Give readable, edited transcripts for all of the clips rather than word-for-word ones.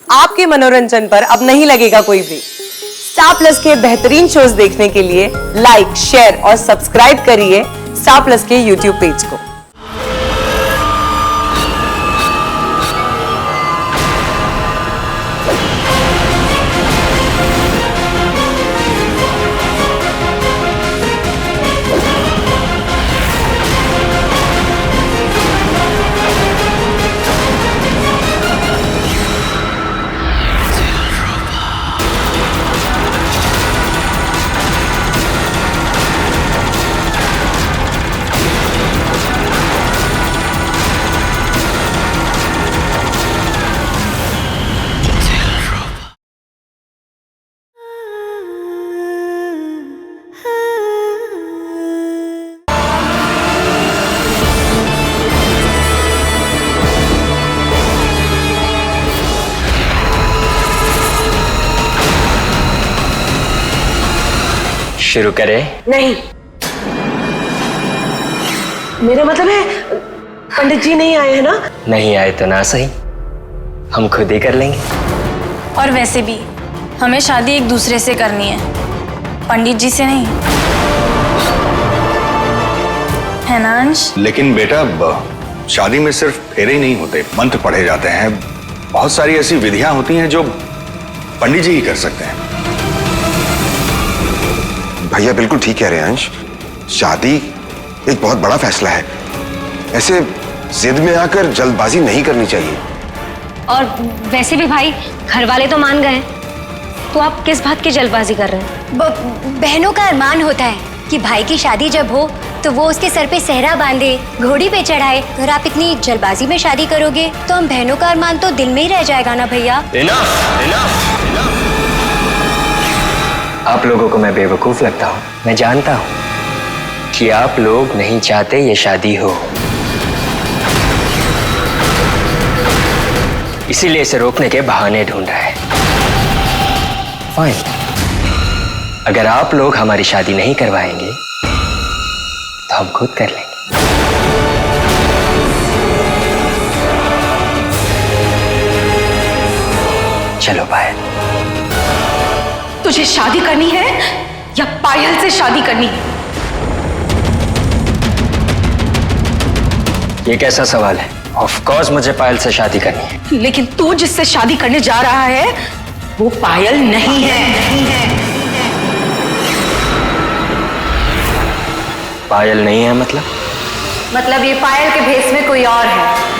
आपके मनोरंजन पर अब नहीं लगेगा कोई ब्रेक। स्टार प्लस के बेहतरीन शोज देखने के लिए लाइक, शेयर और सब्सक्राइब करिए स्टार प्लस के यूट्यूब पेज को। शुरू करें? नहीं, मेरा मतलब है पंडित जी नहीं आए हैं ना? नहीं आए तो ना सही, हम खुद ही कर लेंगे। और वैसे भी हमें शादी एक दूसरे से करनी है, पंडित जी से नहीं, है ना अंश? लेकिन बेटा, शादी में सिर्फ फेरे ही नहीं होते, मंत्र पढ़े जाते हैं। बहुत सारी ऐसी विधियां होती हैं जो पंडित जी ही कर सकते हैं। भैया बिल्कुल ठीक कह रहे हैं अंश, शादी एक बहुत बड़ा फैसला है। ऐसे जिद में आकर जल्दबाजी नहीं करनी चाहिए। और वैसे भी भाई घर वाले तो मान गए, तो आप किस बात की जल्दबाजी कर रहे हैं? बहनों का अरमान होता है कि भाई की शादी जब हो तो वो उसके सर पे सेहरा बांधे, घोड़ी पे चढ़ाए। अगर आप इतनी जल्दबाजी में शादी करोगे तो हम बहनों का अरमान तो दिल में ही रह जाएगा ना भैया। आप लोगों को मैं बेवकूफ लगता हूँ, मैं जानता हूँ कि आप लोग नहीं चाहते ये शादी हो, इसीलिए इसे रोकने के बहाने ढूंढ रहा है। फाइन, अगर आप लोग हमारी शादी नहीं करवाएंगे तो हम खुद कर लेंगे। चलो पायल। तुझे शादी करनी है या पायल से शादी करनी है? ये कैसा सवाल है? ऑफ कोर्स मुझे पायल से शादी करनी है। लेकिन तू जिससे शादी करने जा रहा है वो पायल नहीं है। पायल नहीं है मतलब ये पायल के भेस में कोई और है।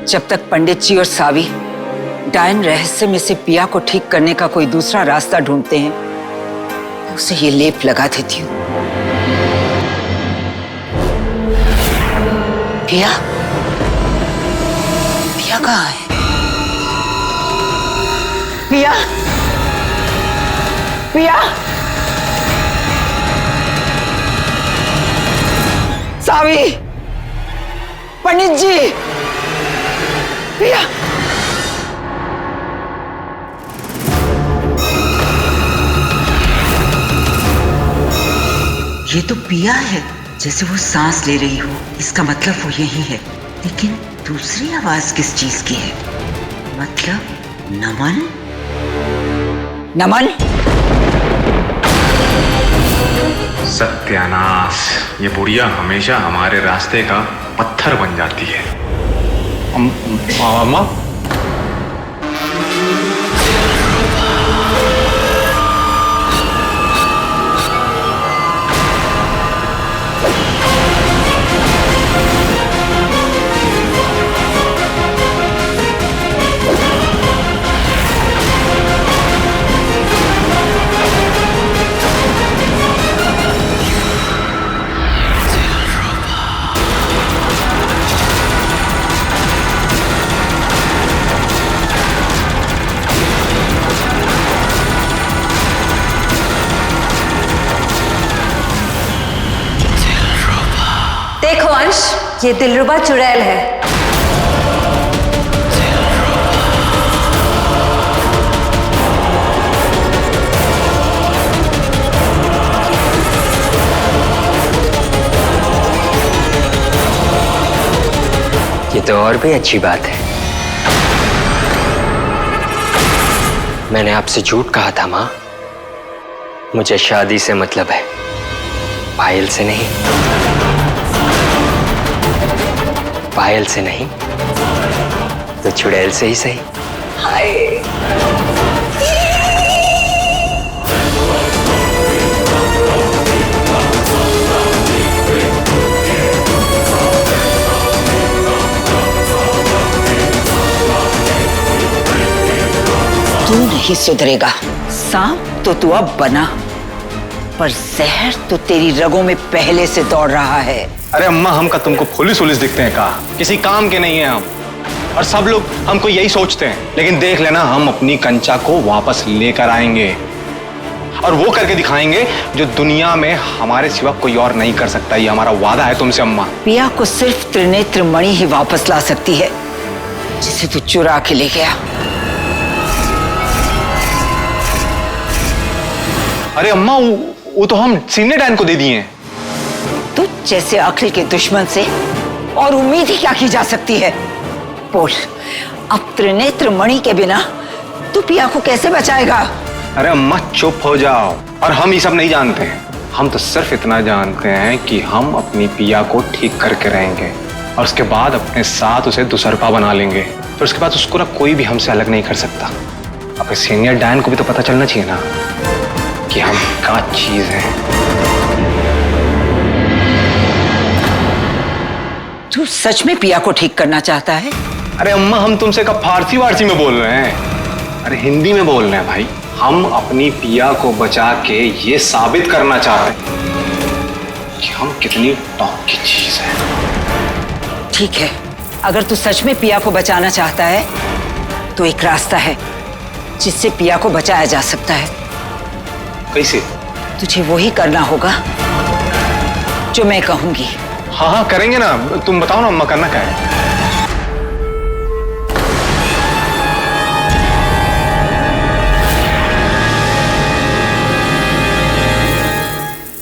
जब तक पंडित जी और सावी डायन रहस्य में से पिया को ठीक करने का कोई दूसरा रास्ता ढूंढते हैं, मैं उसे ये लेप लगा देती हूँ। पिया, पिया कहाँ है? पिया, पिया, सावी, पंडित जी, पिया। ये तो पिया है, जैसे वो सांस ले रही हो। इसका मतलब वो यही है, लेकिन दूसरी आवाज किस चीज की है? मतलब नमन? नमन? सत्यानाश, ये बुढ़िया हमेशा हमारे रास्ते का पत्थर बन जाती है। अम्मा, देखो अंश, ये दिलरुबा चुड़ैल है। तो और भी अच्छी बात है। मैंने आपसे झूठ कहा था माँ। मुझे शादी से मतलब है, पायल से नहीं। पायल से नहीं तो चुड़ैल से ही सही। तू नहीं सुधरेगा। सांप तो तू अब बना, पर जहर तो तेरी रगों में पहले से दौड़ रहा है। अरे अम्मा, हम का तुमको पुलिस दिखते हैं का? किसी काम के नहीं है हम, और सब लोग हमको यही सोचते हैं। लेकिन देख लेना, हम अपनी कंचा को वापस लेकर आएंगे और वो करके दिखाएंगे जो दुनिया में हमारे सिवा कोई और नहीं कर सकता। ये हमारा वादा है तुमसे अम्मा। पिया को सिर्फ त्रिनेत्र मणि ही वापस ला सकती है, जिसे तू चुरा के ले गया। अरे अम्मा, वो तो हम सीनियर डैन को दे दिए हैं। तू जैसे अक्ल के दुश्मन से और उम्मीद ही क्या की जा सकती है? बोल, अब त्रिनेत्र मणि के बिना तू पिया को कैसे बचाएगा? अरे अम्मा चुप हो जाओ। और हम ये सब नहीं जानते हैं, हम तो सिर्फ इतना जानते हैं कि हम अपनी पिया को ठीक करके रहेंगे और उसके बाद अपने साथ उसे दुसरपा बना लेंगे। फिर उसके बाद उसको ना कोई भी हमसे अलग नहीं कर सकता। अब सीनियर डैन को भी तो पता चलना चाहिए ना कि हम क्या चीज है। तू सच में पिया को ठीक करना चाहता है? अरे अम्मा, हम तुमसे कब फारसी वारसी में बोल रहे हैं? अरे हिंदी में बोल रहे हैं भाई। हम अपनी पिया को बचा के ये साबित करना चाहते हैं कि हम कितनी टॉप की चीज है। ठीक है, अगर तू सच में पिया को बचाना चाहता है तो एक रास्ता है जिससे पिया को बचाया जा सकता है। कैसे? तुझे वही करना होगा जो मैं कहूंगी। हाँ हाँ करेंगे ना। तुम बताओ ना अम्मा, करना क्या है?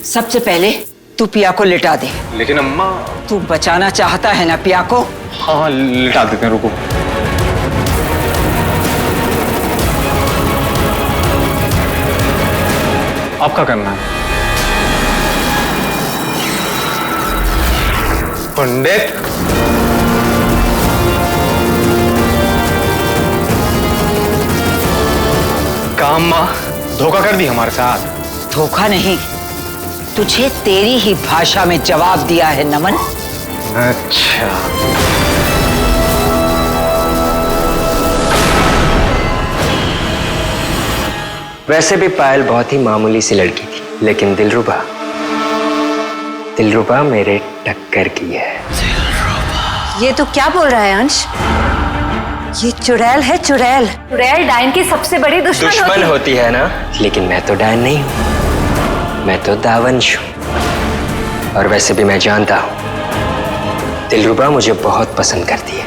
सबसे पहले तू पिया को लिटा दे। लेकिन अम्मा। तू बचाना चाहता है ना पिया को? हाँ हाँ लिटा देते हैं, रुको। अब क्या करना है? पंडित, काम माँ धोखा कर दी हमारे साथ। धोखा नहीं, तुझे तेरी ही भाषा में जवाब दिया है नमन। अच्छा, वैसे भी पायल बहुत ही मामूली सी लड़की थी, लेकिन दिलरुबा मेरे टक्कर की है। ये तो क्या बोल रहा है अंश? ये चुड़ैल है, चुड़ैल। चुड़ैल डायन की सबसे बड़ी दुश्मन होती है ना, लेकिन मैं तो डायन नहीं हूं, मैं तो दावंश हूं। और वैसे भी मैं जानता हूं दिलरुबा मुझे बहुत पसंद करती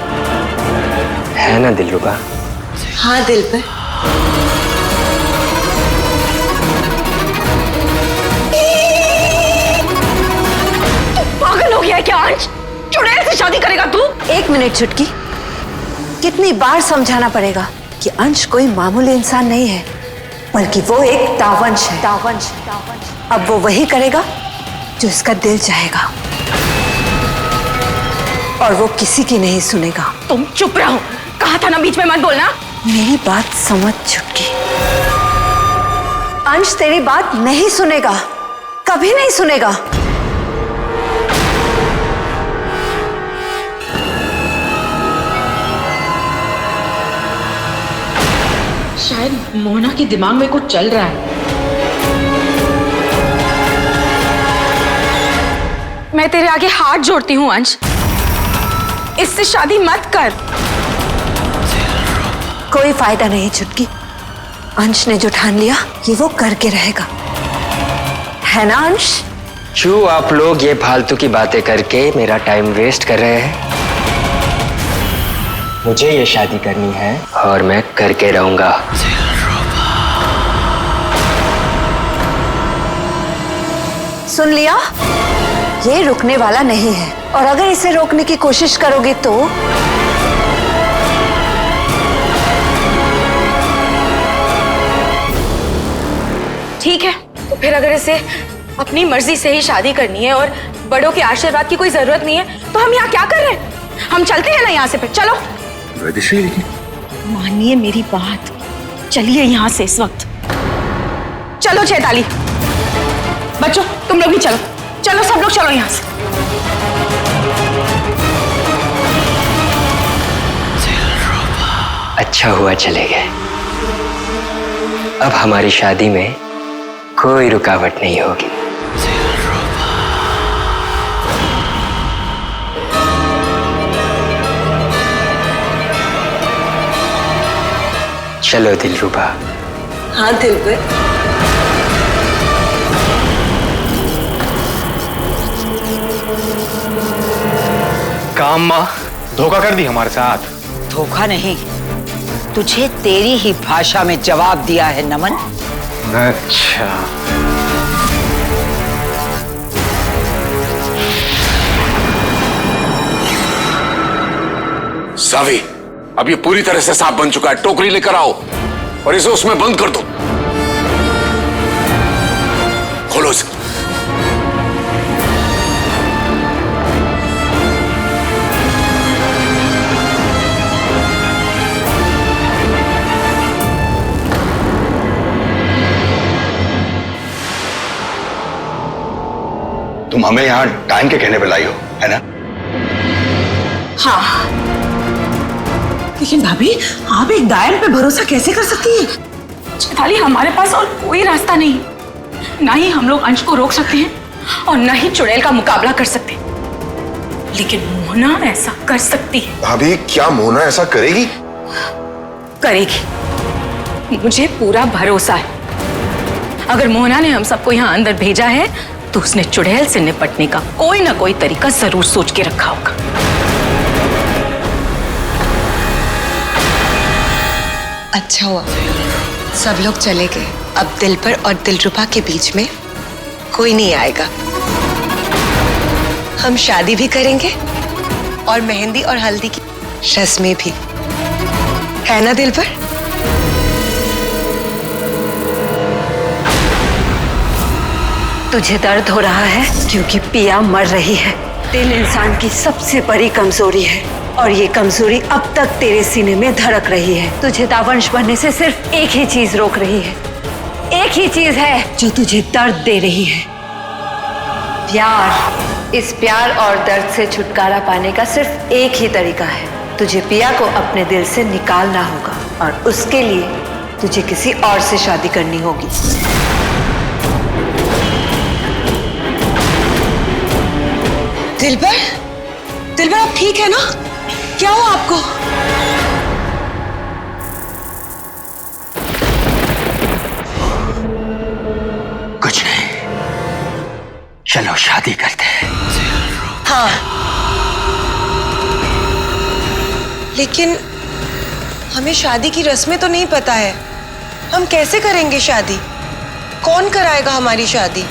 है ना दिलरुबा? हाँ दिल पे। पागल हो गया है क्या अंश? चुड़ैल से शादी करेगा तू? एक मिनट छुटकी, कितनी बार समझाना पड़ेगा कि अंश कोई मामूली इंसान नहीं है, बल्कि वो एक दावंश है। दावंश। अब वो वही करेगा जो इसका दिल चाहेगा, और वो किसी की नहीं सुनेगा। तुम चुप रहो, कहा था ना बीच में मत बोलना। मेरी बात समझ छुटकी, अंश तेरी बात नहीं सुनेगा, कभी नहीं सुनेगा। शायद मोहना के दिमाग में कुछ चल रहा है। मैं तेरे आगे हाथ जोड़ती हूँ अंश, इससे शादी मत कर। कोई फायदा नहीं छुटकी, अंश ने जो ठान लिया ये वो करके रहेगा, है ना अंश? क्यों आप लोग ये फालतू की बातें करके मेरा टाइम वेस्ट कर रहे हैं? मुझे ये शादी करनी है और मैं करके रहूंगा। सुन लिया? ये रुकने वाला नहीं है, और अगर इसे रोकने की कोशिश करोगे तो फिर अगर इसे अपनी मर्जी से ही शादी करनी है और बड़ों के आशीर्वाद की कोई जरूरत नहीं है तो हम यहाँ क्या कर रहे हैं? हम चलते हैं ना यहाँ से, फिर चलो। वैदेशी, मानिए मेरी बात, चलिए यहाँ से इस वक्त। चलो चैताली, बच्चों तुम लोग भी चलो, चलो सब लोग चलो यहाँ से। अच्छा हुआ चले गए। अब हमारी शादी में कोई रुकावट नहीं होगी। चलो दिलरुबा। हाँ दिलबर। काम माँ धोखा कर दी हमारे साथ। धोखा नहीं, तुझे तेरी ही भाषा में जवाब दिया है नमन। अच्छा, सावी, अब ये पूरी तरह से सांप बन चुका है। टोकरी लेकर आओ और इसे उसमें बंद कर दो। खोलो इसे। तुम हमें यहाँ टाइम के कहने पे लाई हो, है ना? हाँ, लेकिन भाभी आप एक डायन पे भरोसा कैसे कर सकती है? चैताली, हमारे पास और कोई रास्ता नहीं, ना ही हम लोग अंश को रोक सकते हैं और ना ही चुड़ैल का मुकाबला कर सकते, लेकिन मोहना ऐसा कर सकती है। भाभी, क्या मोहना ऐसा करेगी? करेगी, मुझे पूरा भरोसा है। अगर मोहना ने हम सबको यहाँ अंदर भेजा है तो उसने चुड़ैल से निपटने का कोई ना कोई तरीका जरूर सोच के रखा होगा। अच्छा हुआ सब लोग चले गए। अब दिलबर और दिलरुबा के बीच में कोई नहीं आएगा। हम शादी भी करेंगे और मेहंदी और हल्दी की रस्में भी, है ना दिलबर? तुझे दर्द हो रहा है क्योंकि पिया मर रही है। दिल इंसान की सबसे बड़ी कमजोरी है और ये कमजोरी अब तक तेरे सीने में धड़क रही है। तुझे दावंश बनने से सिर्फ एक ही चीज रोक रही है, एक ही चीज है जो तुझे दर्द दे रही है, प्यार। इस प्यार और दर्द से छुटकारा पाने का सिर्फ एक ही तरीका है, तुझे पिया को अपने दिल से निकालना होगा और उसके लिए तुझे किसी और से शादी करनी होगी। दिलबर, दिलबर आप ठीक है ना? क्या हुआ आपको? कुछ नहीं, चलो शादी करते हैं। हाँ, लेकिन हमें शादी की रस्में तो नहीं पता है। हम कैसे करेंगे शादी? कौन कराएगा हमारी शादी?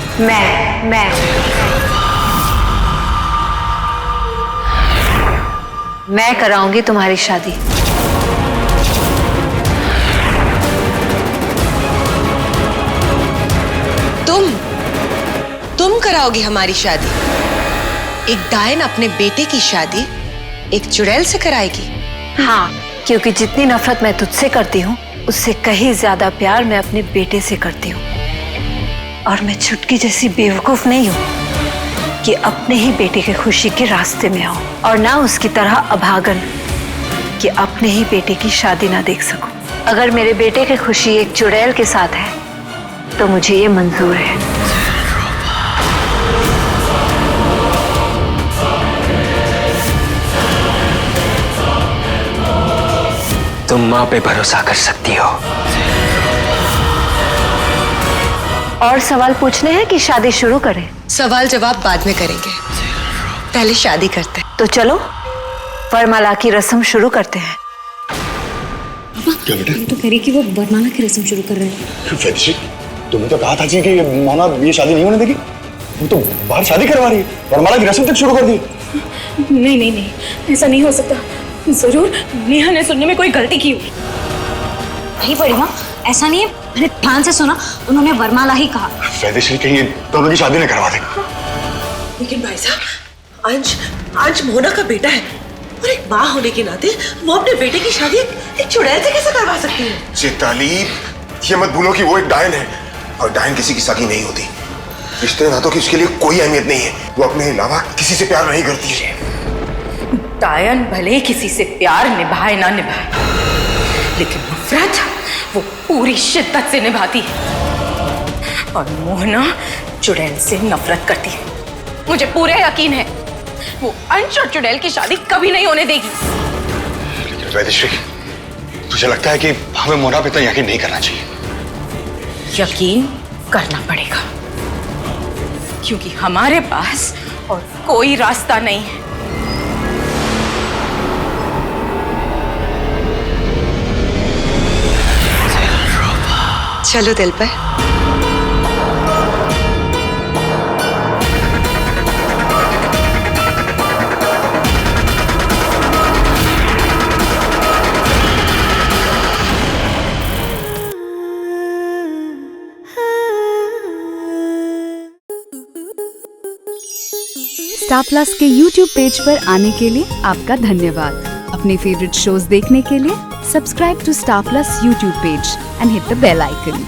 मैं कराऊंगी तुम्हारी शादी। तुम कराओगी हमारी शादी? एक डायन अपने बेटे की शादी एक चुड़ैल से कराएगी? हाँ, क्योंकि जितनी नफरत मैं तुझसे करती हूँ उससे कहीं ज्यादा प्यार मैं अपने बेटे से करती हूँ। और मैं छुटकी जैसी बेवकूफ नहीं हूँ कि अपने ही बेटे की खुशी के रास्ते में आऊं, और ना उसकी तरह अभागन कि अपने ही बेटे की शादी ना देख सकूं। अगर मेरे बेटे की खुशी एक चुड़ैल के साथ है तो मुझे ये मंजूर है। तुम माँ पे भरोसा कर सकती हो। और सवाल पूछने हैं कि शादी शुरू करें? सवाल जवाब बाद में करेंगे, पहले शादी करते हैं। तो चलो वरमाला की रस्म शुरू करते हैं। क्या बेटा? तो कह रही कि वो वरमाला की रस्म शुरू कर रहे हैं। वैदेशी, तुमने तो कहा था जी कि मोहना ये शादी नहीं होने देगी। वो तो बाहर शादी करवा रही है, वरमाला की रस्म तक शुरू कर दी। नहीं नहीं नहीं, ऐसा नहीं हो सकता। जरूर नेहा ने सुनने में कोई गलती की होगी। नहीं बड़ी माँ, ऐसा नहीं है। मैंने ध्यान से सुना, उन्होंने वरमाला ही कहा। वैदेश्वरी कहीं ये दोनों की शादी न करवा दे। लेकिन भाई साहब, अंश मोना का बेटा है और एक माँ होने के नाते वो अपने बेटे की शादी एक चुड़ैल से कैसे करवा सकती है? चेताली, ये मत भूलो कि वो एक डायन है और डायन किसी की सगी नहीं होती। रिश्ते नातों की उसके लिए कोई अहमियत नहीं है। वो अपने अलावा किसी से प्यार नहीं करती है। डायन भले किसी से प्यार निभाए ना निभाए, लेकिन नफरत वो पूरी शिद्दत से निभाती है। और मोहना चुड़ैल से नफरत करती है। मुझे पूरा यकीन है वो अंश और चुड़ैल की शादी कभी नहीं होने देगी। लेकिन वैदेश्वरी, तुझे लगता है कि हमें मोना पे तो यकीन नहीं करना चाहिए? यकीन करना पड़ेगा, क्योंकि हमारे पास और कोई रास्ता नहीं है। चलो दिल पर। स्टार प्लस के YouTube पेज पर आने के लिए आपका धन्यवाद। अपने फेवरेट शोज देखने के लिए subscribe to Star Plus YouTube page and hit the bell icon.